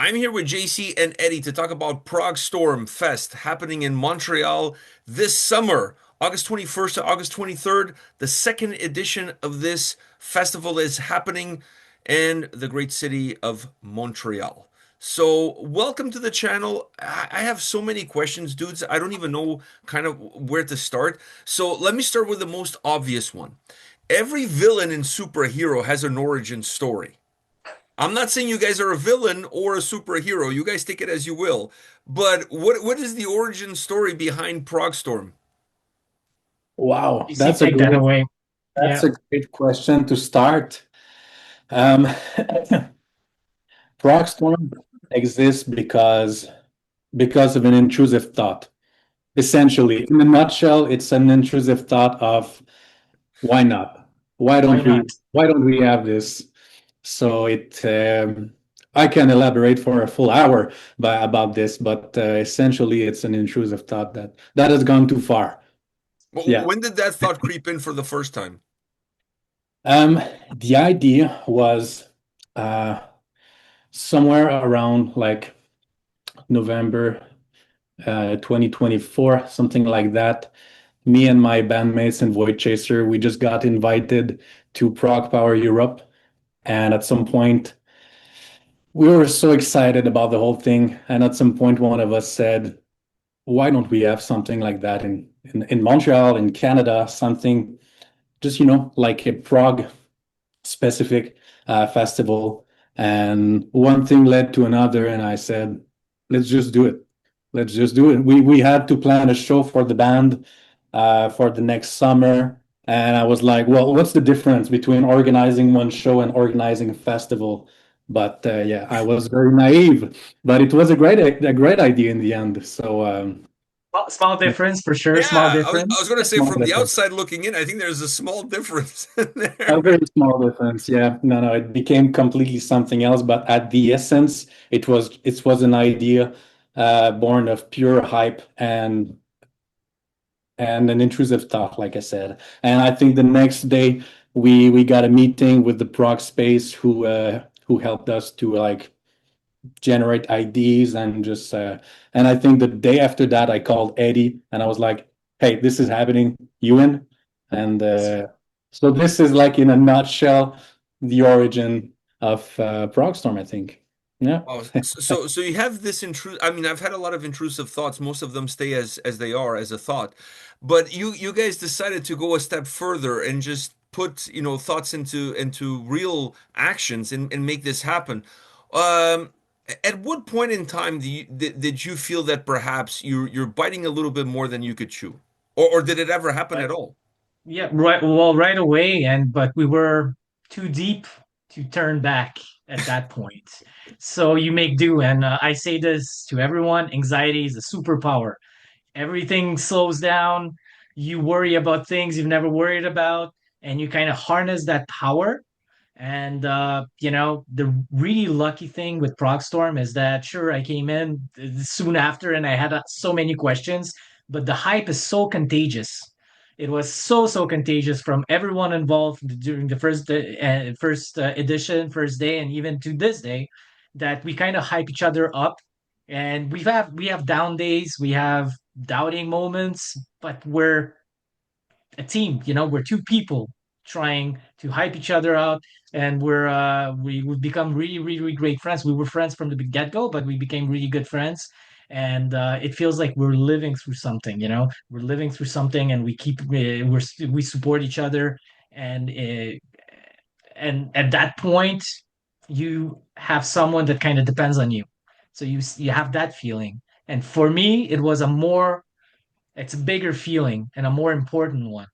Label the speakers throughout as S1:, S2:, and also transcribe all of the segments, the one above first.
S1: I'm here with JC and Eddie to talk about Progstorm Fest happening in Montreal this summer, August 21st to August 23rd. The second edition of this festival is happening in the great city of Montreal. So, welcome to the channel. I have so many questions, dudes. I don't even know kind of where to start. So, let me start with the most obvious one. Every villain in superhero has an origin story. I'm not saying you guys are a villain or a superhero. You guys take it as you will. But what is the origin story behind Progstorm?
S2: Wow,
S3: DC, take that away.
S2: that's
S3: Yeah,
S2: a great question to start. Um, Progstorm exists because of an intrusive thought. Essentially, in a nutshell, it's an intrusive thought of why not? Why
S3: why
S2: don't we?
S3: not?
S2: Why don't we have this? So I can elaborate for a full hour about this, but essentially, it's an intrusive thought that has gone too far. Yeah.
S1: When did that thought creep in for the first time?
S2: Um, the idea was uh, somewhere around like November 2024, something like that. Me and my bandmates in Void Chaser, we just got invited to Prog Power Europe. And at some point, we were so excited about the whole thing. And at some point, one of us said, why don't we have something like that in Montreal, in Canada, something just, like a Prague specific festival. And one thing led to another, and I said, let's just do it. Let's just do it. We had to plan a show for the band for the next summer. And I was like, well, what's the difference between organizing one show and organizing a festival? But yeah, I was very naive, but it was a great idea in the end. So
S3: Well, small difference for sure.
S1: Yeah,
S3: Small
S1: I was
S3: difference.
S1: going to say
S2: small
S1: from the
S2: difference.
S1: outside looking in, I think there's a small difference in
S2: A
S1: there.
S2: very small difference, yeah. No, it became completely something else. But at the essence, it was an idea born of pure hype and an intrusive thought, like I said. And I think the next day we got a meeting with the Prog Space who helped us to like generate IDs and I think the day after that I called Eddie and I was like, hey, this is happening. You in? And so this is like in a nutshell the origin of Progstorm, I think. Yeah.
S1: Oh, so you have this intrusive. I mean, I've had a lot of intrusive thoughts. Most of them stay as they are, as a thought. But you guys decided to go a step further and just put, thoughts into real actions and make this happen. Um, at what point in time did you feel that perhaps you're biting a little bit more than you could chew? Or did it ever happen
S3: Right.
S1: at all?
S3: Yeah, right. Well, right away, and but we were too deep to turn back at that point. So you make do, and I say this to everyone: anxiety is a superpower. Everything slows down. You worry about things you've never worried about, and you kind of harness that power. And the really lucky thing with Progstorm is that sure I came in soon after and I had so many questions, but the hype is so contagious. It was so contagious from everyone involved during the first edition, first day, and even to this day, that we kind of hype each other up. And we have down days, we have doubting moments, but we're a team. We're two people trying to hype each other out, and we've become really, really, really great friends. We were friends from the get-go, but we became really good friends. And it feels like we're living through something. We're living through something, and we support each other. And at that point, you have someone that kind of depends on you, so you have that feeling. And for me, it's a bigger feeling and a more important one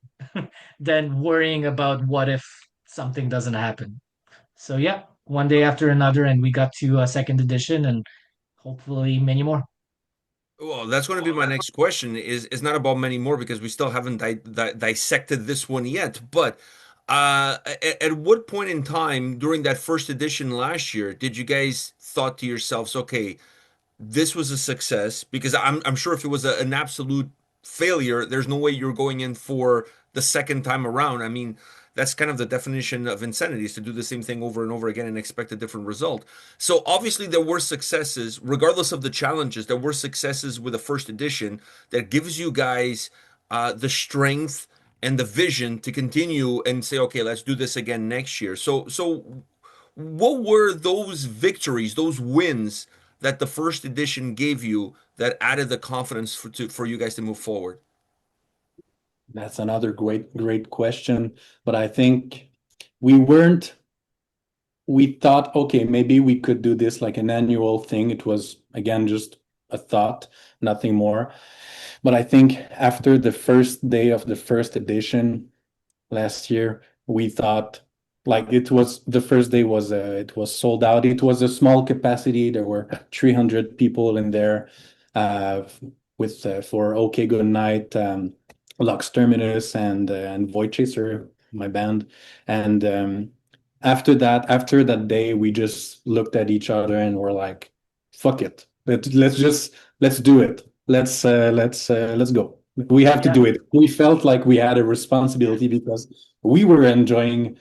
S3: than worrying about what if something doesn't happen. So yeah, one day after another, and we got to a second edition, and hopefully many more.
S1: Well, that's going to be my next question. Is not about many more because we still haven't dissected this one yet. But at what point in time during that first edition last year did you guys thought to yourselves, okay, this was a success? Because I'm sure if it was an absolute failure, there's no way you're going in for the second time around. I mean, that's kind of the definition of insanity, is to do the same thing over and over again and expect a different result. So obviously there were successes, regardless of the challenges. There were successes with the first edition that gives you guys the strength and the vision to continue and say, okay, let's do this again next year. So what were those victories, those wins that the first edition gave you that added the confidence for you guys to move forward?
S2: That's another great question. But I think we weren't, we thought, okay, maybe we could do this like an annual thing. It was, again, just a thought, nothing more. But I think after the first day of the first edition last year, we thought like it was the first day was it was sold out. It was a small capacity. There were 300 people in there uh, with for OK Good Night, Lux Terminus, and Void Chaser, my band. And after that day, we just looked at each other and were like, "Fuck it, let's do it. Let's go. We have to
S3: Yeah,
S2: do it." We felt like we had a responsibility because we were enjoying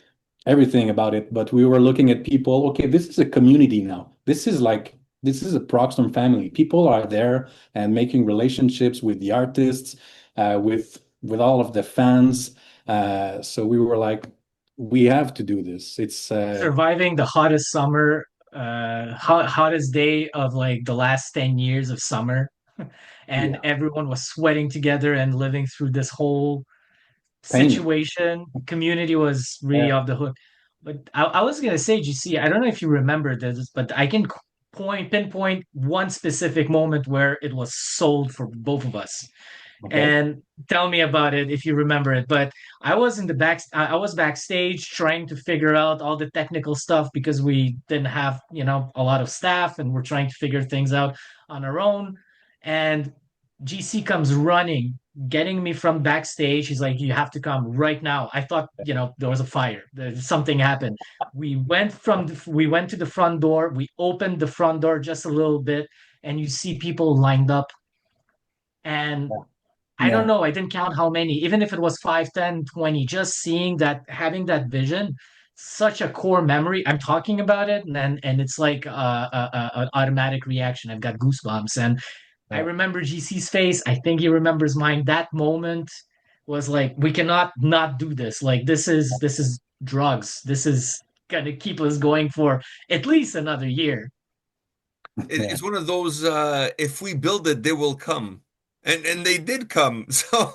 S2: everything about it, but we were looking at people. Okay, this is a community now. This is a Progstorm family. People are there and making relationships with the artists, with all of the fans. So we were like, we have to do this. It's
S3: surviving the hottest summer, hottest day of like the last 10 years of summer, and
S2: yeah,
S3: everyone was sweating together and living through this whole
S2: pain.
S3: situation. Community was really
S2: Yeah,
S3: off the hook. But I was gonna say, GC, I don't know if you remember this, but I can pinpoint one specific moment where it was sold for both of us.
S2: okay.
S3: And tell me about it if you remember it. But I was backstage trying to figure out all the technical stuff because we didn't have, a lot of staff and we're trying to figure things out on our own. And GC comes running, getting me from backstage. He's like, "You have to come right now." I thought, there was a fire. Something happened. We went to the front door. We opened the front door just a little bit, and you see people lined up. And I don't
S2: Yeah.
S3: know. I didn't count how many, even if it was 5, 10, 20. Just seeing that, having that vision, such a core memory. I'm talking about it, and it's like an automatic reaction. I've got goosebumps. And I
S2: Yeah.
S3: remember GC's face. I think he remembers mine. That moment was like, we cannot not do this. Like, this is drugs. This is gonna keep us going for at least another year.
S2: Yeah.
S1: It's one of those if we build it, they will come. And they did come. So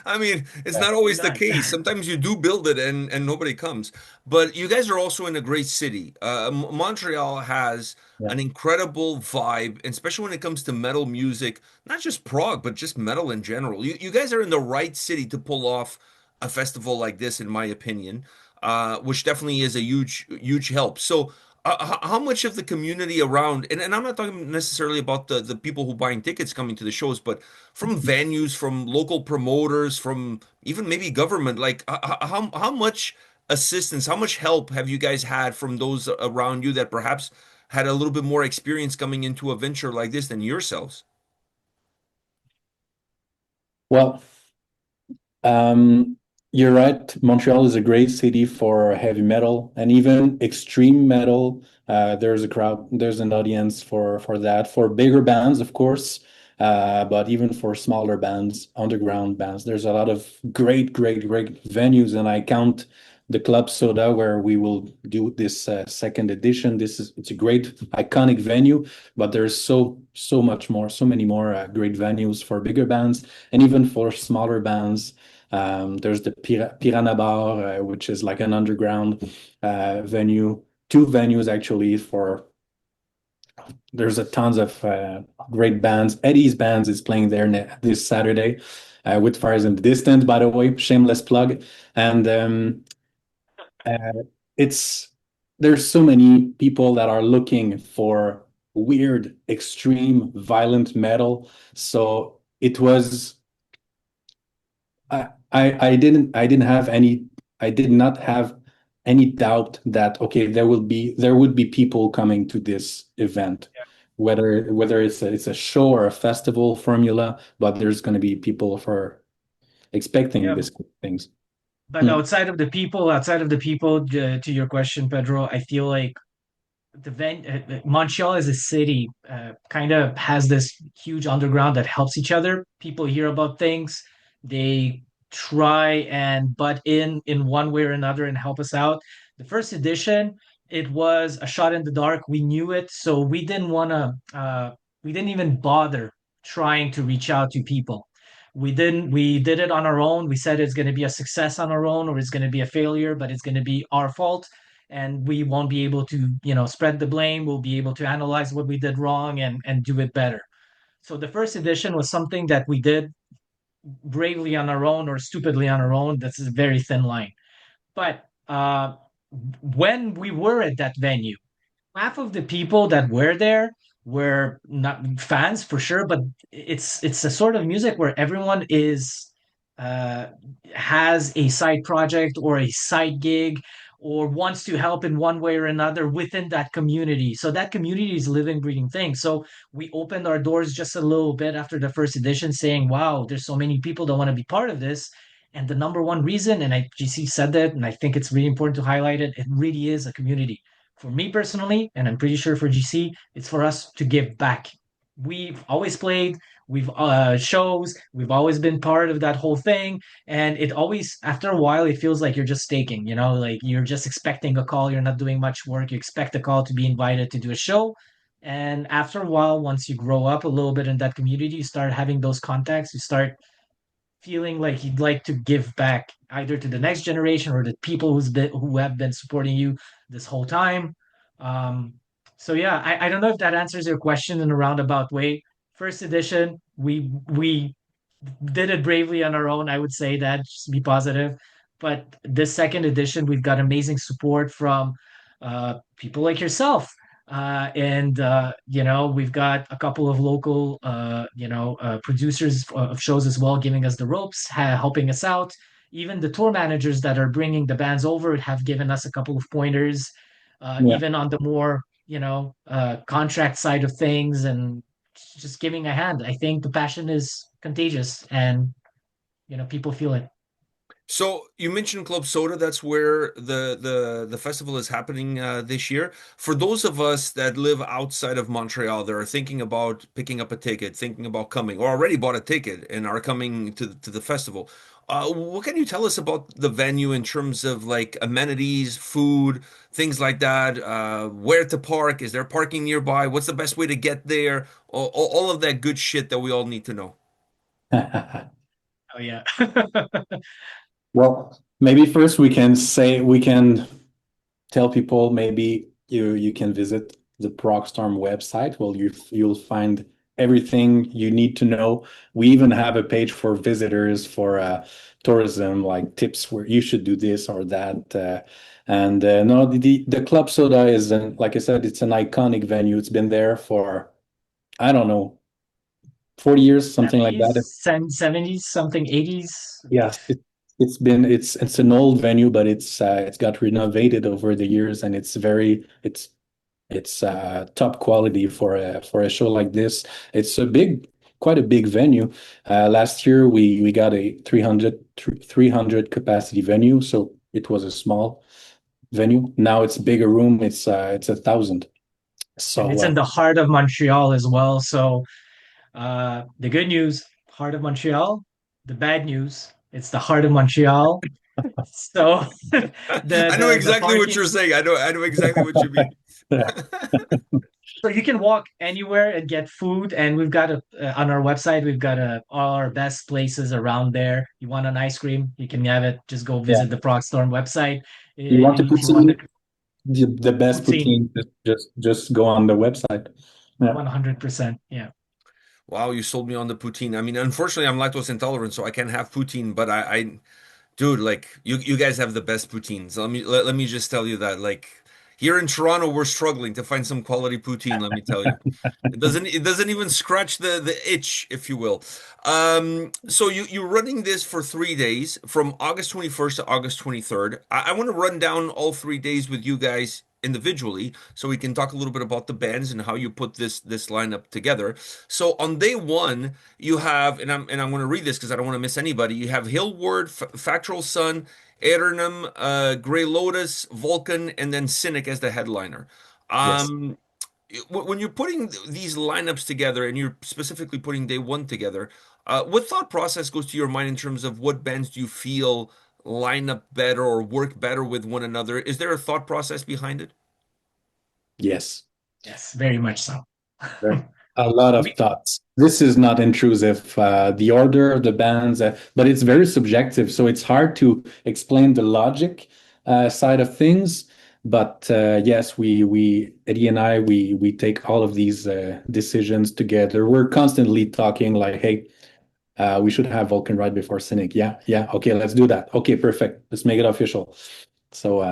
S1: I mean, it's
S2: Yeah.
S1: not
S3: Or
S1: always the
S3: not.
S1: case. Sometimes you do build it and nobody comes. But you guys are also in a great city. Montreal has
S2: Yeah.
S1: an incredible vibe, especially when it comes to metal music, not just prog, but just metal in general. You guys are in the right city to pull off a festival like this, in my opinion, which definitely is a huge help. So how much of the community around, and I'm not talking necessarily about the people who buying tickets coming to the shows, but from venues, from local promoters, from even maybe government, like how much assistance, how much help have you guys had from those around you that perhaps had a little bit more experience coming into a venture like this than yourselves?
S2: Well, Um, you're right. Montreal is a great city for heavy metal and even extreme metal. There's a crowd, there's an audience for that. For bigger bands, of course, but even for smaller bands, underground bands, there's a lot of great venues. And I count the Club Soda where we will do this second edition. It's a great iconic venue, but there's so much more, so many more great venues for bigger bands and even for smaller bands. There's the Piranha Bar, which is like an underground venue. Two venues actually for there's a tons of great bands. Eddie's bands is playing there this Saturday with Fires in the Distance, by the way, shameless plug. And uh, it's there's so many people that are looking for weird, extreme, violent metal. So it was I didn't have any I did not have any doubt that okay there would be people coming to this event whether it's a show or a festival formula, but there's going to be people for expecting
S3: Yeah.
S2: this things.
S3: But outside of the people, to your question, Pedro, I feel like Montreal as a city kind of has this huge underground that helps each other. People hear about things, they try and butt in one way or another and help us out. The first edition, it was a shot in the dark. We knew it, so we didn't even bother trying to reach out to people. We did it on our own. We said it's going to be a success on our own or it's going to be a failure, but it's going to be our fault and we won't be able to spread the blame. We'll be able to analyze what we did wrong and do it better. So the first edition was something that we did bravely on our own or stupidly on our own. That's a very thin line. But when we were at that venue, half of the people that were there were not fans for sure, but it's a sort of music where everyone is uh, has a side project or a side gig or wants to help in one way or another within that community. So that community is living, breathing thing. So we opened our doors just a little bit after the first edition, saying, "Wow, there's so many people that want to be part of this." And the number one reason, and GC said that, and I think it's really important to highlight it, it really is a community. For me personally, and I'm pretty sure for GC, it's for us to give back. We've always played, we've shows, we've always been part of that whole thing, and it always after a while it feels like you're just staking, like you're just expecting a call, you're not doing much work, you expect a call to be invited to do a show. And after a while, once you grow up a little bit in that community, you start having those contacts, you start feeling like you'd like to give back either to the next generation or the people who have been supporting you this whole time. Um, so yeah, I don't know if that answers your question in a roundabout way. First edition, we did it bravely on our own. I would say that just to be positive. But this second edition, we've got amazing support from people like yourself. We've got a couple of local, producers of shows as well, giving us the ropes, helping us out. Even the tour managers that are bringing the bands over have given us a couple of pointers,
S2: Yeah.
S3: even on the more, contract side of things and just giving a hand. I think the passion is contagious and, people feel it.
S1: So you mentioned Club Soda. That's where the festival is happening this year. For those of us that live outside of Montreal, that are thinking about picking up a ticket, thinking about coming, or already bought a ticket and are coming to the festival. What can you tell us about the venue in terms of like amenities, food, things like that? Where to park? Is there parking nearby? What's the best way to get there? All of that good shit that we all need to know.
S3: Oh yeah.
S2: Well, maybe first we can tell people maybe you can visit the Progstorm website. Well, you'll find everything you need to know. We even have a page for visitors for tourism, like tips where you should do this or that. And no, the Club Soda is like I said, it's an iconic venue. It's been there for I don't know 40 years, something like
S3: 70s,
S2: that.
S3: 70s, something 80s.
S2: Yes, it's an old venue, but it's got renovated over the years, and it's top quality for a show like this. It's quite a big venue. Last year we got a 300 capacity venue, so it was a small venue. Now it's a bigger room. It's 1,000.
S3: And
S2: So
S3: it's in the heart of Montreal as well. So the good news, heart of Montreal. The bad news, it's the heart of Montreal. So the
S1: I know
S3: the
S1: exactly what you're
S3: parking.
S1: saying. I know exactly what you mean.
S2: yeah,
S3: So you can walk anywhere and get food, and we've got on our website. We've got all our best places around there. You want an ice cream, you can have it. Just go
S2: yeah.
S3: visit the Progstorm website.
S2: You want to
S3: If you want the
S2: poutine? The best
S3: poutine,
S2: poutine, just go on the website. Yeah.
S3: 100%. Yeah.
S1: Wow, you sold me on the poutine. I mean, unfortunately, I'm lactose intolerant, so I can't have poutine. But dude, like you guys have the best poutines. Let me just tell you that. Like here in Toronto, we're struggling to find some quality poutine. Let me tell you, it doesn't even scratch the itch, if you will. So you're running this for 3 days from August 21st to August 23rd. I want to run down all 3 days with you guys individually, so we can talk a little bit about the bands and how you put this lineup together. So on day one, you have, and I'm going to read this because I don't want to miss anybody. You have Hillward, Factual Sun, Aeternum, Grey Lotus, Vulcan, and then Cynic as the headliner.
S2: Yes.
S1: Um, when you're putting these lineups together and you're specifically putting day one together, what thought process goes to your mind in terms of what bands do you feel line up better or work better with one another? Is there a thought process behind it?
S2: Yes.
S3: Yes, very much so.
S2: There are a lot of
S3: We
S2: thoughts. This is not intrusive, the order of the bands, but it's very subjective. So it's hard to explain the logic side of things. But yes, Eddie and I, we take all of these decisions together. We're constantly talking like, hey, we should have Vulcan right before Cynic. Yeah, yeah. Okay, let's do that. Okay, perfect. Let's make it official. So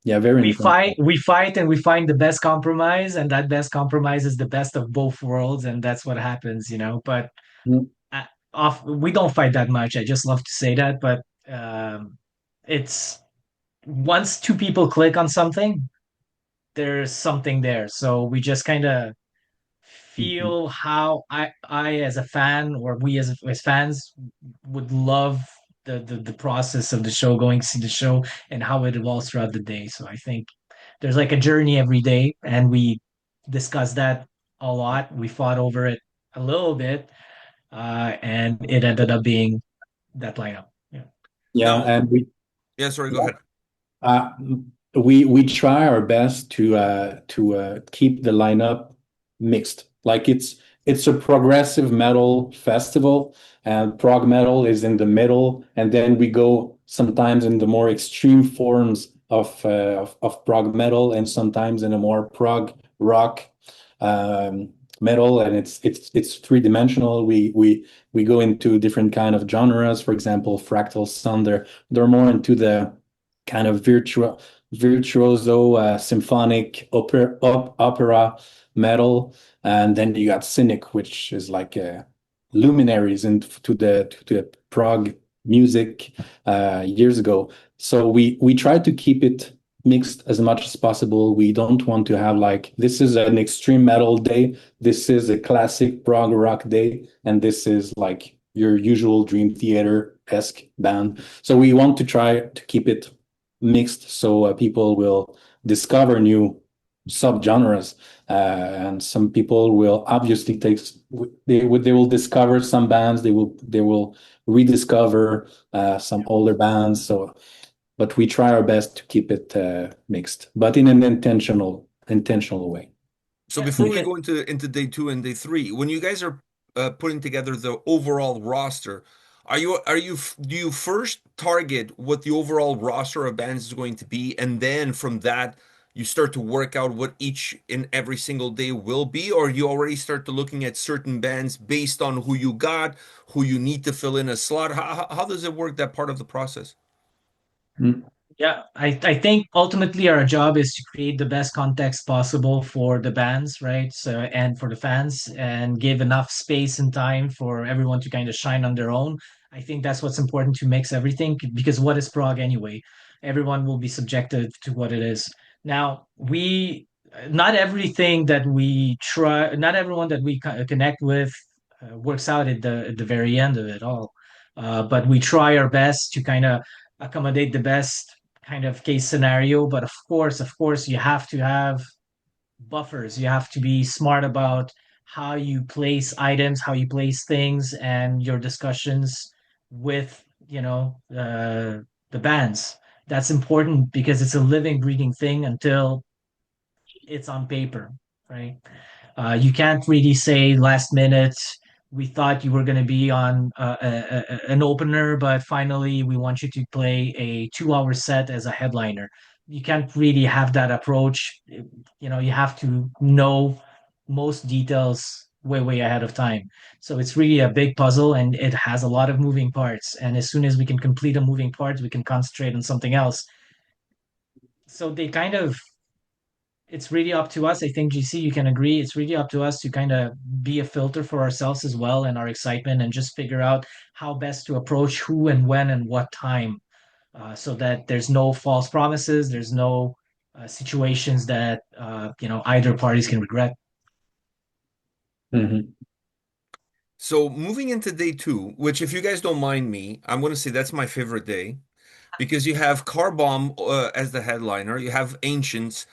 S2: yeah, very intentional.
S3: we fight, and we find the best compromise, and that best compromise is the best of both worlds, and that's what happens, you know. But
S2: Mm,
S3: uh, off we don't fight that much. I just love to say that, but it's once two people click on something, there's something there. So we just kind of
S2: mhm.
S3: feel how I as a fan, or we as fans would love the process of the show, going to see the show and how it evolves throughout the day. So I think there's like a journey every day, and we discussed that a lot. We fought over it a little bit, and it ended up being that lineup. Yeah.
S2: Yeah,
S1: Now,
S2: and we
S1: yeah, sorry, go ahead.
S2: Uh, we try our best to keep the lineup mixed. Like it's a progressive metal festival, and prog metal is in the middle, and then we go sometimes in the more extreme forms of prog metal, and sometimes in a more prog rock metal, and it's three-dimensional. We go into different kind of genres. For example, Fractal Sun, they're more into the kind of virtuoso symphonic opera metal, and then you got Cynic, which is like luminaries into the prog music years ago. So we try to keep it mixed as much as possible. We don't want to have like this is an extreme metal day, this is a classic prog rock day, and this is like your usual Dream Theater-esque band. So we want to try to keep it mixed so people will discover new subgenres, and some people will obviously take they will discover some bands, they will rediscover some older bands. So but we try our best to keep it mixed, but in an intentional way.
S1: So
S3: Yeah,
S1: before
S3: you
S1: we
S3: can.
S1: go into day two and day three, when you guys are putting together the overall roster, do you first target what the overall roster of bands is going to be, and then from that you start to work out what each and every single day will be, or you already start to looking at certain bands based on who you got, who you need to fill in a slot? How does it work, that part of the process?
S2: Mm.
S3: Yeah, I think ultimately our job is to create the best context possible for the bands, right? So, and for the fans, and give enough space and time for everyone to kind of shine on their own. I think that's what's important to mix everything, because what is prog anyway? Everyone will be subjective to what it is. Now, not everything that we try, not everyone that we connect with works out at the very end of it all. But we try our best to kind of accommodate the best kind of case scenario. But of course, you have to have buffers. You have to be smart about how you place items, how you place things, and your discussions with, the bands. That's important because it's a living, breathing thing until it's on paper, right? You can't really say last minute, we thought you were going to be on an opener, but finally we want you to play a 2 hour set as a headliner. You can't really have that approach. You have to know most details way, way ahead of time. So it's really a big puzzle, and it has a lot of moving parts. And as soon as we can complete a moving part, we can concentrate on something else. So they kind of it's really up to us. I think GC, you can agree. It's really up to us to kind of be a filter for ourselves as well and our excitement, and just figure out how best to approach who and when and what time, so that there's no false promises. There's no situations that either parties can regret.
S2: Mhm.
S1: So moving into day two, which if you guys don't mind me, I'm going to say that's my favorite day because you have Car Bomb as the headliner. You have Ancients,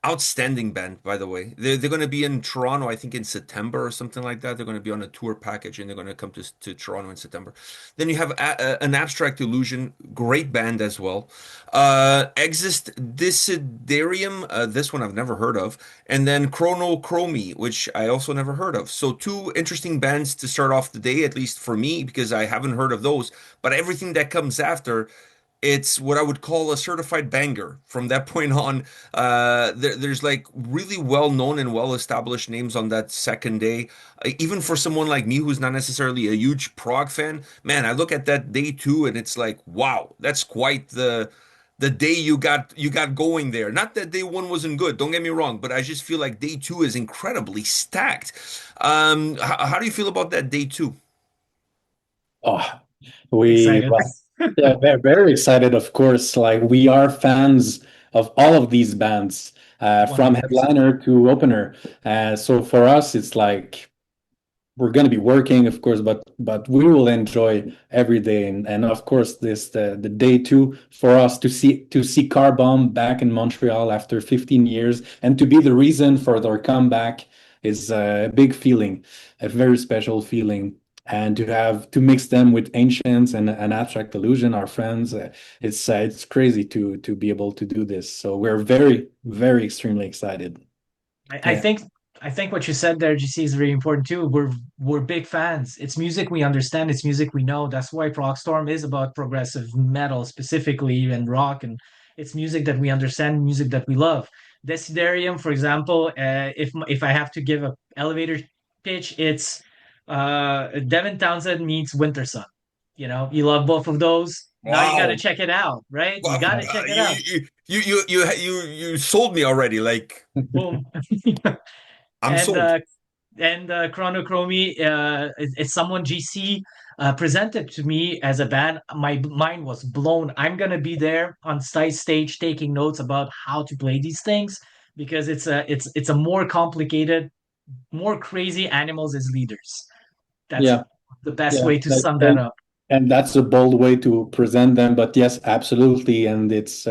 S1: outstanding band, by the way. They're going to be in Toronto, I think, in September or something like that. They're going to be on a tour package and they're going to come to Toronto in September. Then you have an Abstract Illusion, great band as well. Exist Desiderium, this one I've never heard of. And then Chronochromy, which I also never heard of. So two interesting bands to start off the day, at least for me, because I haven't heard of those. But everything that comes after, it's what I would call a certified banger. From that point on, there's like really well known and well established names on that second day. Even for someone like me who's not necessarily a huge prog fan, man, I look at that day two and it's like, wow, that's quite the day you got going there. Not that day one wasn't good, don't get me wrong, but I just feel like day two is incredibly stacked. How do you feel about that day two?
S2: Oh, we
S3: Excited.
S2: well, yeah, very, very excited, of course. Like we are fans of all of these bands, from
S3: 100%.
S2: headliner to opener. So for us, it's like we're going to be working, of course, but we will enjoy every day, and of course this the day two for us to see Car Bomb back in Montreal after 15 years and to be the reason for their comeback is a big feeling, a very special feeling. And to have to mix them with Ancients and Abstract Illusion, our friends, it's crazy to be able to do this. So we're very, very extremely excited.
S3: I, I
S2: Yeah,
S3: think I think what you said there, GC, is very important too. We're big fans. It's music we understand. It's music we know. That's why Progstorm is about progressive metal specifically and rock, and it's music that we understand, music that we love. Desiderium, for example, if I have to give a elevator pitch, it's Devin Townsend meets Winter Sun. You love both of those. Now you got to
S1: Wow.
S3: check it out, right? You
S1: Well,
S3: got to check it
S1: you
S3: out.
S1: you sold me already. Like
S3: Boom.
S1: I'm
S3: and
S1: sold.
S3: uh, and Chronochromy, it's someone GC presented to me as a band. My mind was blown. I'm gonna be there on stage taking notes about how to play these things because it's a more complicated, more crazy animals as leaders. That's
S2: yeah.
S3: the best
S2: Yeah,
S3: way to
S2: that,
S3: sum that
S2: and
S3: up.
S2: and that's a bold way to present them, but yes, absolutely, and it's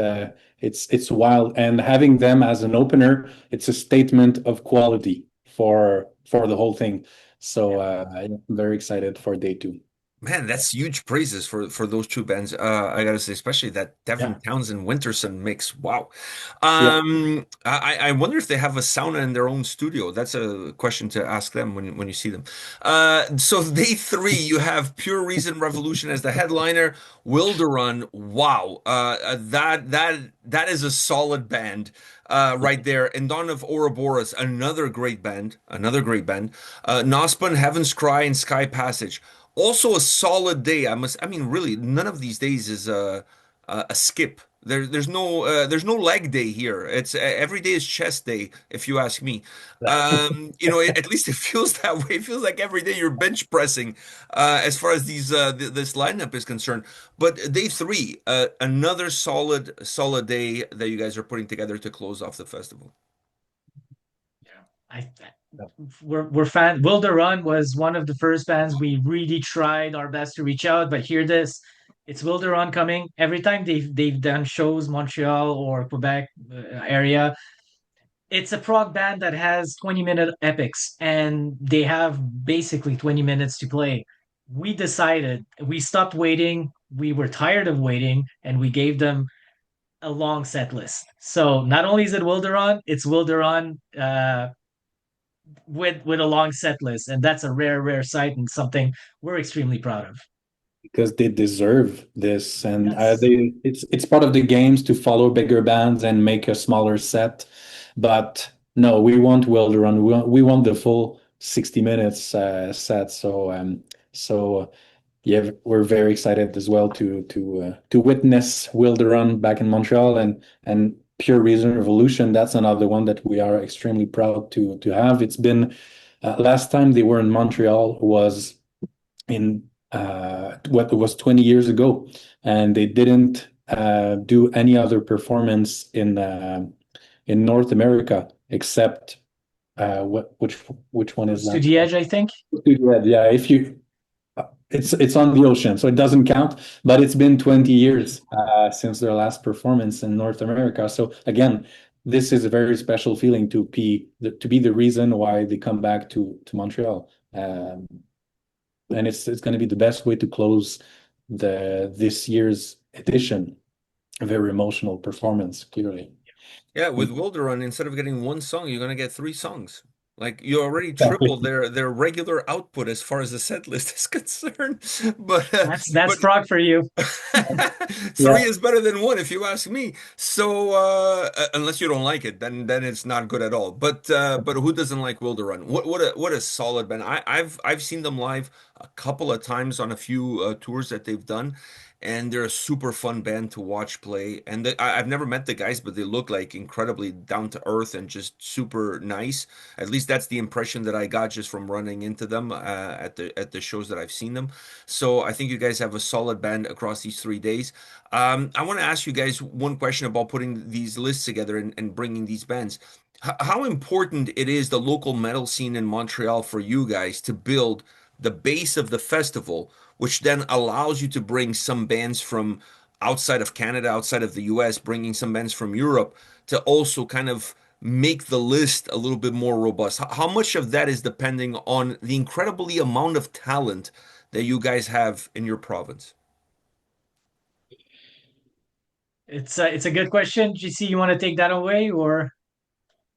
S2: wild. And having them as an opener, it's a statement of quality for the whole thing. So
S3: Yeah.
S2: I'm very excited for day two.
S1: Man, that's huge praises for those two bands. I gotta say, especially that Devin
S2: Yeah,
S1: Townsend Winterson mix. Wow.
S2: yeah,
S1: I wonder if they have a sauna in their own studio. That's a question to ask them when you see them. So day three, you have Pure Reason Revolution as the headliner. Wilderun. Wow. That is a solid band. Right there. And Dawn of Ouroboros, another great band. Another great band. Nospan, Heaven's Cry, and Sky Passage. Also a solid day. I mean, really, none of these days is a skip. There's no leg day here. It's every day is chest day, if you ask me. At least it feels that way. It feels like every day you're bench pressing, as far as this lineup is concerned. But day three, another solid day that you guys are putting together to close off the festival.
S3: Yeah. I we're fan. Will the Run was one of the first bands we really tried our best to reach out, but hear this, it's Will the Run coming. Every time they've done shows, Montreal or Quebec area, it's a prog band that has 20-minute epics, and they have basically 20 minutes to play. We stopped waiting. We were tired of waiting, and we gave them a long set list. So not only is it Wilderon, it's Wilderon with a long set list, and that's a rare sight and something we're extremely proud of.
S2: because they deserve this, and
S3: Yes.
S2: it's part of the games to follow bigger bands and make a smaller set. But no, we want Will to run. We want the full 60 minutes set. So yeah, we're very excited as well to witness Will to run back in Montreal and Pure Reason Revolution. That's another one that we are extremely proud to have. It's been last time they were in Montreal was in what was 20 years ago, and they didn't do any other performance in North America except which one is
S3: Close to
S2: that?
S3: the edge, I think.
S2: Yeah, yeah. If you it's on the ocean, so it doesn't count. But it's been 20 years since their last performance in North America. So again, this is a very special feeling to be the reason why they come back to Montreal. And it's going to be the best way to close the this year's edition. A very emotional performance, clearly.
S1: Yeah, with Wilderun, instead of getting one song, you're gonna get three songs. Like you already tripled their regular output as far as the set list is concerned. But
S3: That's
S1: but
S3: prog for you.
S1: three
S2: Yeah.
S1: is better than one, if you ask me. So unless you don't like it, then it's not good at all. But who doesn't like Wilderun? What a solid band. I've seen them live a couple of times on a few tours that they've done. And they're a super fun band to watch play. And I've never met the guys, but they look like incredibly down to earth and just super nice. At least that's the impression that I got just from running into them at the shows that I've seen them. So I think you guys have a solid band across these 3 days. I want to ask you guys one question about putting these lists together and bringing these bands. How important it is the local metal scene in Montreal for you guys to build the base of the festival, which then allows you to bring some bands from outside of Canada, outside of the US, bringing some bands from Europe to also kind of make the list a little bit more robust. How much of that is depending on the incredibly amount of talent that you guys have in your province?
S3: It's a good question. GC, you want to take that away or?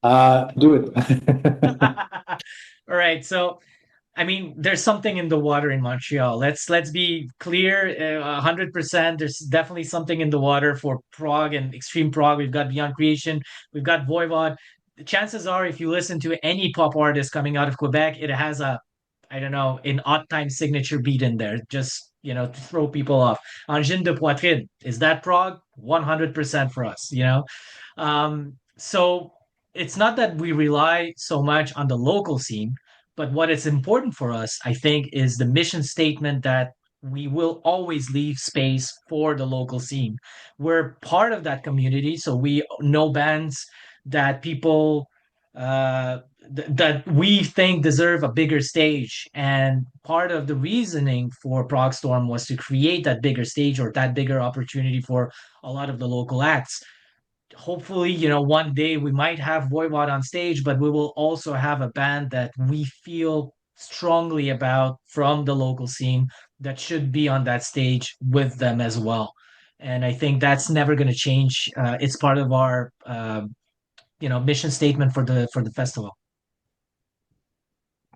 S2: Do it.
S3: All right. So I mean, there's something in the water in Montreal. Let's be clear, 100%. There's definitely something in the water for prog and extreme prog. We've got Beyond Creation, we've got Voivod. The chances are, if you listen to any pop artist coming out of Quebec, it has a, I don't know, an odd time signature beat in there, just to throw people off. Angine de Poitrine, is that prog? 100% for us. So it's not that we rely so much on the local scene, but what is important for us, I think, is the mission statement that we will always leave space for the local scene. We're part of that community, so we know bands that people that we think deserve a bigger stage. And part of the reasoning for Progstorm was to create that bigger stage or that bigger opportunity for a lot of the local acts. Hopefully, one day we might have Voivod on stage, but we will also have a band that we feel strongly about from the local scene that should be on that stage with them as well. And I think that's never going to change. It's part of our, mission statement for the festival.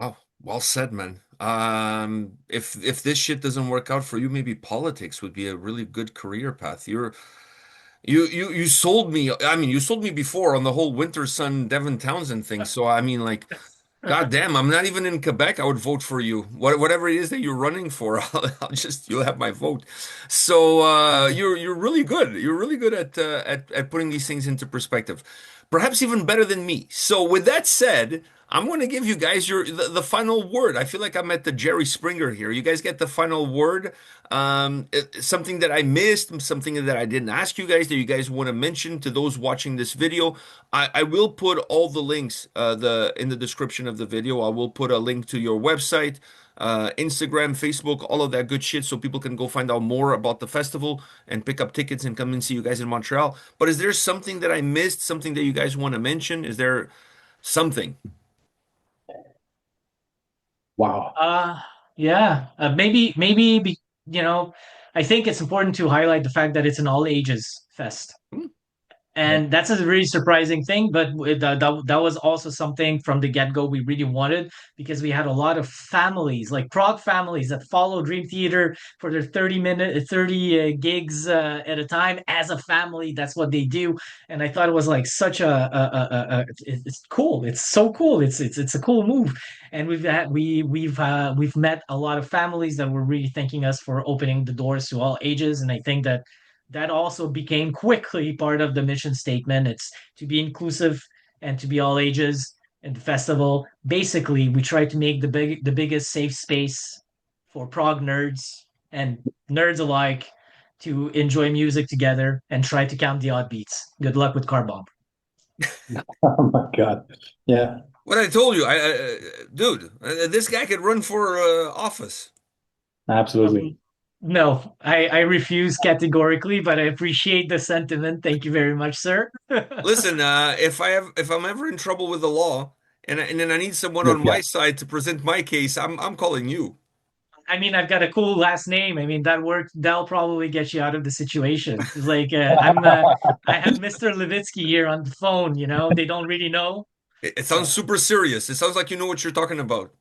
S1: Oh, well said, man. If this shit doesn't work out for you, maybe politics would be a really good career path. You sold me. I mean, you sold me before on the whole Winter Sun Devin Townsend thing. So I mean, like, God damn, I'm not even in Quebec. I would vote for you. Whatever it is that you're running for, you'll have my vote. So you're really good. You're really good at putting these things into perspective. Perhaps even better than me. So with that said, I'm going to give you guys the final word. I feel like I'm at the Jerry Springer here. You guys get the final word. Something that I missed, something that I didn't ask you guys that you guys want to mention to those watching this video. I will put all the links in the description of the video. I will put a link to your website, Instagram, Facebook, all of that good shit, so people can go find out more about the festival and pick up tickets and come and see you guys in Montreal. But is there something that I missed? Something that you guys want to mention? Is there something?
S2: Wow.
S3: Uh, yeah, maybe, I think it's important to highlight the fact that it's an all ages fest.
S1: Hmm?
S2: Yeah.
S3: And that's a really surprising thing, but that was also something from the get-go we really wanted because we had a lot of families, like prog families that follow Dream Theater for their 30 gigs at a time as a family. That's what they do. And I thought it was like such it's cool. It's so cool. It's a cool move. And we've met a lot of families that were really thanking us for opening the doors to all ages. And I think that also became quickly part of the mission statement. It's to be inclusive and to be all ages in the festival. Basically, we try to make the biggest safe space for prog nerds and nerds alike to enjoy music together and try to count the odd beats. Good luck with Car Bomb.
S2: Oh my God. Yeah,
S1: What I told you, dude, this guy could run for office.
S2: absolutely.
S3: No, I refuse categorically, but I appreciate the sentiment. Thank you very much, sir.
S1: Listen, if I'm ever in trouble with the law, and then I need someone
S2: Good
S1: on
S2: guy.
S1: my side to present my case, I'm calling you.
S3: I mean, I've got a cool last name. I mean, that works. That'll probably get you out of the situation. It's like I have Mr. Levitsky here on the phone. They don't really know.
S1: It sounds
S3: So,
S1: super serious. It sounds like you know what you're talking about.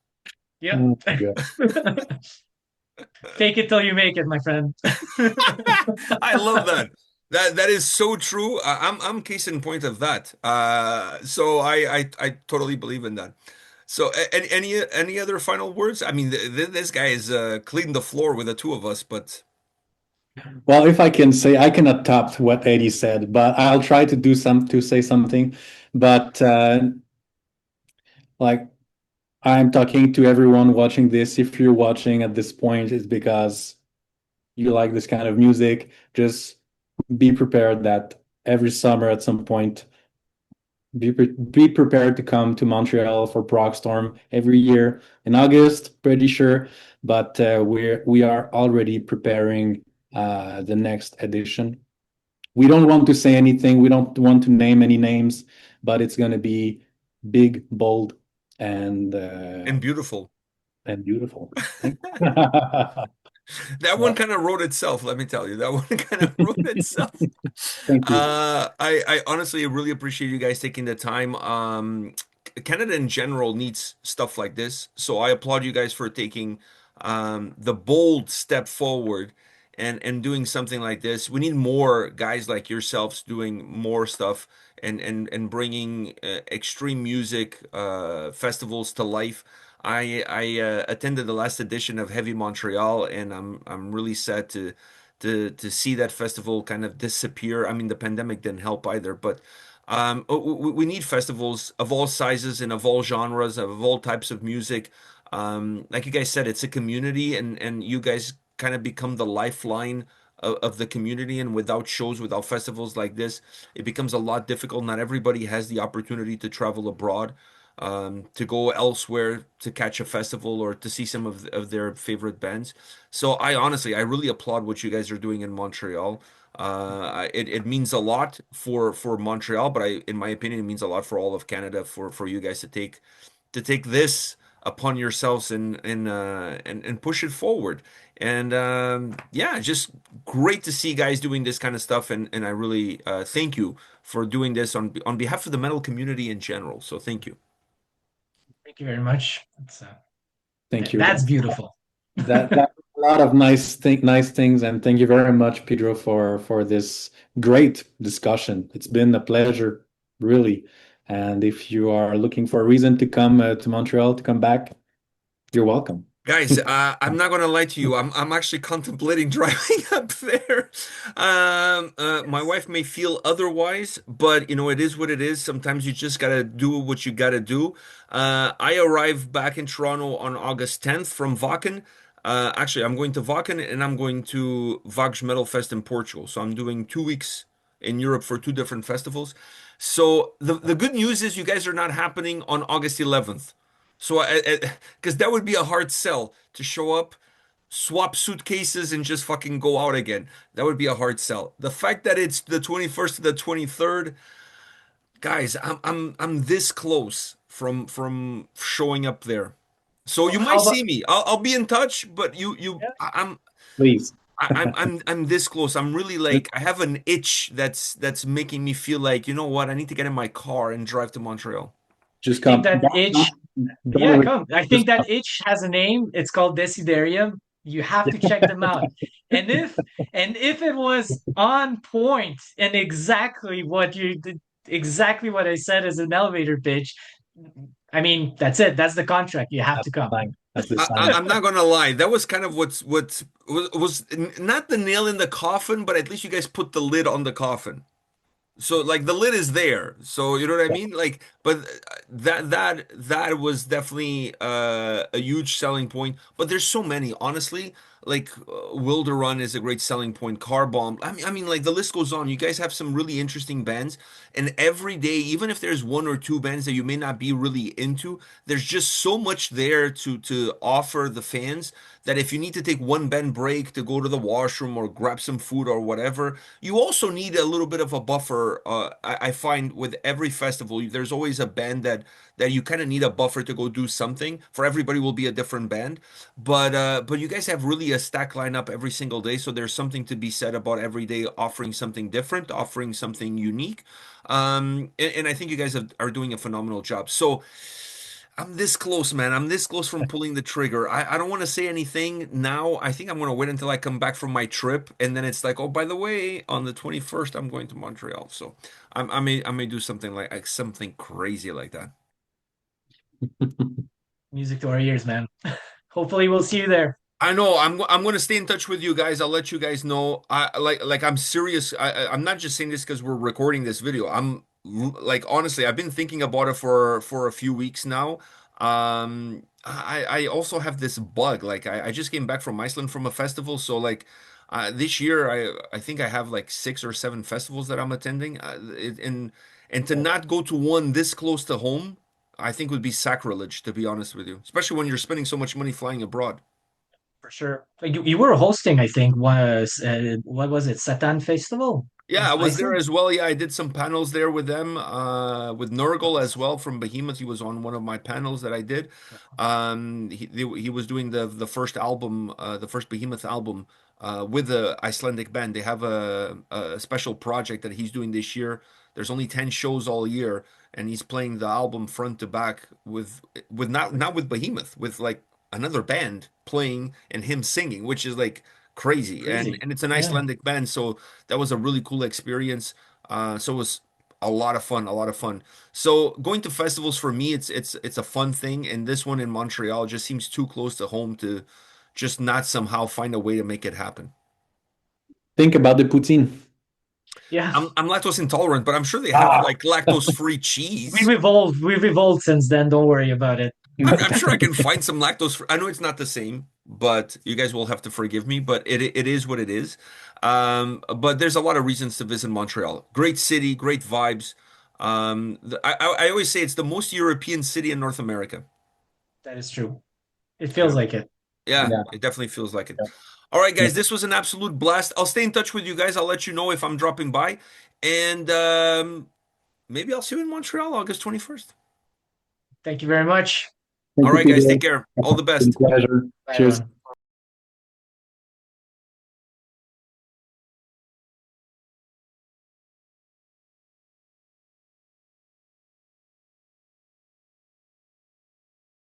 S3: yep.
S2: Oh my God.
S3: Fake it till you make it, my friend.
S1: I love that. That is so true. I'm case in point of that. So I totally believe in that. So any other final words? I mean, this guy is cleaned the floor with the two of us, but
S2: Well, if I can say, I cannot top what Eddie said, but I'll try to do some to say something. But like I'm talking to everyone watching this. If you're watching at this point, it's because you like this kind of music. Just be prepared that every summer at some point, be prepared to come to Montreal for Progstorm every year in August, pretty sure. But we are already preparing the next edition. We don't want to say anything. We don't want to name any names, but it's going to be big, bold, and uh,
S1: and beautiful.
S2: and beautiful. Thank
S1: That one
S2: well,
S1: kind of wrote itself, let me tell you. That one kind of wrote itself.
S2: thank you.
S1: I honestly really appreciate you guys taking the time. Canada in general needs stuff like this, so I applaud you guys for taking the bold step forward and doing something like this. We need more guys like yourselves doing more stuff and bringing extreme music festivals to life. I attended the last edition of Heavy Montreal, and I'm really sad to see that festival kind of disappear. I mean, the pandemic didn't help either, but we need festivals of all sizes and of all genres, of all types of music. Like you guys said, it's a community, and you guys kind of become the lifeline of the community. And without shows, without festivals like this, it becomes a lot difficult. Not everybody has the opportunity to travel abroad, to go elsewhere to catch a festival or to see some of their favorite bands. So I really applaud what you guys are doing in Montreal. It means a lot for Montreal, but in my opinion, it means a lot for all of Canada for you guys to take this upon yourselves and push it forward. And yeah, just great to see guys doing this kind of stuff. And I really thank you for doing this on behalf of the metal community in general. So thank you.
S3: Thank you very much.
S2: Thank you.
S3: That's beautiful.
S2: That's a lot of nice things, and thank you very much, Pedro, for this great discussion. It's been a pleasure, really. And if you are looking for a reason to come to Montreal to come back, you're welcome.
S1: Guys, I'm not gonna lie to you. I'm actually contemplating driving up there. My wife may feel otherwise, but it is what it is. Sometimes you just gotta do what you gotta do. I arrive back in Toronto on August 10th from Wacken. Actually, I'm going to Wacken and I'm going to Vagos Metal Fest in Portugal. So I'm doing 2 weeks in Europe for two different festivals. So the good news is you guys are not happening on August 11th. So, because that would be a hard sell to show up, swap suitcases, and just fucking go out again. That would be a hard sell. The fact that it's the 21st to the 23rd, guys, I'm this close from showing up there. So
S3: Well,
S1: you
S3: how
S1: might
S3: about
S1: see me. I'll be in touch, but
S3: yeah,
S2: Please,
S1: I'm this close. I'm really like I have an itch that's making me feel like, you know what? I need to get in my car and drive to Montreal.
S3: I
S2: just
S3: think
S2: come.
S3: that itch
S2: Don't
S3: Yeah,
S2: worry.
S3: come. I
S2: Just
S3: think that
S2: come.
S3: itch has a name. It's called Desiderium. You have to check them out. And if it was on point and exactly what I said as an elevator pitch, I mean, that's it. That's the contract. You have
S2: That's
S3: to
S2: the
S3: come.
S2: sign. That's the sign.
S1: I'm not gonna lie. That was kind of was not the nail in the coffin, but at least you guys put the lid on the coffin. So like the lid is there. So you know what I
S2: Yeah.
S1: mean? Like, but that was definitely a huge selling point. But there's so many, honestly. like Wilderun is a great selling point. Car Bomb. I mean, like the list goes on. You guys have some really interesting bands, and every day, even if there's one or two bands that you may not be really into, there's just so much there to offer the fans that if you need to take one band break to go to the washroom or grab some food or whatever, you also need a little bit of a buffer. I find with every festival, there's always a band that you kind of need a buffer to go do something. For everybody will be a different band, but you guys have really a stack lineup every single day, so there's something to be said about every day offering something different, offering something unique. And I think you guys are doing a phenomenal job. So I'm this close, man. I'm this close from pulling the trigger. I don't want to say anything now. I think I'm going to wait until I come back from my trip, and then it's like, oh, by the way, on the 21st, I'm going to Montreal. So I may do something like something crazy like that.
S3: Music to our ears, man. Hopefully, we'll see you there.
S1: I know. I'm going to stay in touch with you guys. I'll let you guys know. Like I'm serious. I'm not just saying this because we're recording this video. Like honestly, I've been thinking about it for a few weeks now. I also have this bug. Like I just came back from Iceland from a festival, so like this year I think I have like 6 or 7 festivals that I'm attending. And to not go to one this close to home, I think would be sacrilege, to be honest with you, especially when you're spending so much money flying abroad.
S3: For sure. Like you were hosting, I think, was what was it, Satan Festival
S1: Yeah,
S3: in
S1: I was there
S3: Iceland?
S1: as well. Yeah, I did some panels there with them, with Nurgle as well from Behemoth. He was on one of my panels that I did. He was doing the first album, the first Behemoth album, with the Icelandic band. They have a special project that he's doing this year. There's only 10 shows all year, and he's playing the album front to back with not with Behemoth, with like another band playing and him singing, which is like crazy. And
S3: Crazy.
S1: and it's an
S3: Yeah.
S1: Icelandic band, so that was a really cool experience. So it was a lot of fun, a lot of fun. So going to festivals for me, it's a fun thing, and this one in Montreal just seems too close to home to just not somehow find a way to make it happen.
S2: Think about the poutine.
S3: Yeah.
S1: I'm lactose intolerant, but I'm sure they have
S2: Ah.
S1: like lactose-free cheese.
S3: We've evolved since then. Don't worry about it.
S1: I'm sure I can find some lactose free. I know it's not the same, but you guys will have to forgive me. But it is what it is. But there's a lot of reasons to visit Montreal. Great city, great vibes. I always say it's the most European city in North America.
S3: That is true. It
S1: Yeah,
S3: feels like it.
S1: yeah,
S2: Yeah.
S1: it definitely feels like it. All right,
S2: Yeah.
S1: guys, this was an absolute blast. I'll stay in touch with you guys. I'll let you know if I'm dropping by, and maybe I'll see you in Montreal August 21st.
S3: Thank you very much.
S1: All
S2: Thank you,
S1: right, guys,
S2: Peter.
S1: take care. All the
S2: It's been
S1: best.
S2: a pleasure.
S3: Bye,
S2: Cheers.
S3: everyone.